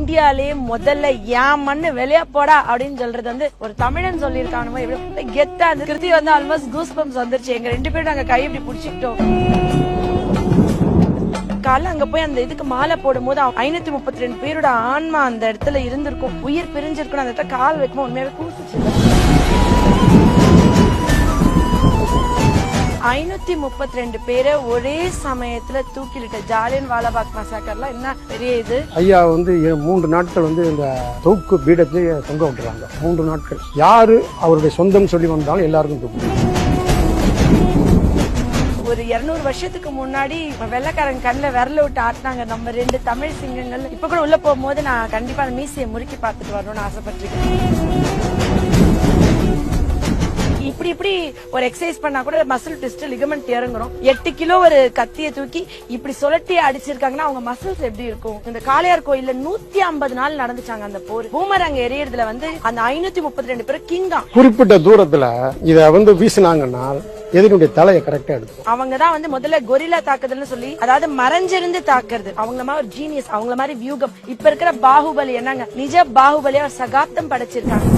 இந்தியாலே முதல்ல ஏன் மண்ணு வெளியா போடா அப்படின்னு சொல்றது வந்து ஒரு தமிழன் சொல்லியிருக்கானு கெத்தா அந்த கிருதி வந்து ஆல்மோஸ்ட் கூஸ் பம்ப்ஸ் வந்துருச்சு. எங்க 2 பேரும் நாங்க கை இப்படி பிடிச்சிக்கிட்டோம். கால அங்க போய் அந்த இதுக்கு மாலை போடும் போது 532 பேரோட ஆன்மா அந்த இடத்துல இருந்திருக்கும், உயிர் பிரிஞ்சிருக்கும். அந்த இடத்துல கால் வைக்கும் உண்மையாவே கூசுச்சு. 532 பேரை ஒரே சமயத்துல தூக்கிலிட்ட ஜாலியன் வாலாபாக் மசாக்கர்லாம் என்ன பெரிய இது. ஐயா வந்து 3 நாட்கள் வந்து இந்த தூக்கு பீடத்தை தொங்க விட்டுறாங்க. 3 நாட்கள் யாரு அவருடைய சொந்தம் சொல்லி வந்தாலும் எல்லாருக்கும் தூக்கு. ஒரு 200 வருஷத்துக்கு முன்னாடி வெள்ளக்காரங்க கண்ணில் விரல விட்டு ஆட்டினாங்க நம்ம 2 தமிழ் சிங்கங்கள். இப்ப கூட உள்ள போகும்போது நான் கண்டிப்பா அந்த மீசையை முறுக்கி பார்த்துட்டு வரணும்னு ஆசைப்பட்டிருக்கேன். இப்படி ஒரு எக்ஸசைஸ் பண்ணா கூட மசில் ட்விஸ்ட் லிகமெண்ட் இறங்குறோம். 8 கிலோ ஒரு கத்தியை தூக்கி இப்படி சுழட்டி அடிச்சிருக்காங்கன்னா அவங்க மசில்ஸ் எப்படி இருக்கும். இந்த காளையார் கோயில்ல 150 நாள் நடந்துச்சாங்க அந்த போர். பூமரங்க எரியறதுல வந்து அந்த 532 பேர் கிங்கா. குறிப்பிட்ட தூரத்துல இத வந்து வீசினாங்கன்னா எதிரினுடைய தலையை கரெக்டா எடுக்கும். அவங்கதான் வந்து முதல்ல கொரில்லா தாக்குதல்னு சொல்லி, அதாவது மறைஞ்சிருந்து தாக்குறது. அவங்கள மாதிரி ஒரு ஜீனியஸ், அவங்கள மாதிரி வியூகம். இப்ப இருக்கிற பாகுபலி என்னங்க நிஜ பாகுபலியா சகாப்தம் படைச்சிருக்காங்க.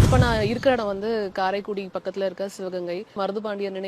இப்ப நான் இருக்கிற இடம் வந்து காரைக்குடி பக்கத்துல இருக்க சிவகங்கை மருதுபாண்டியர்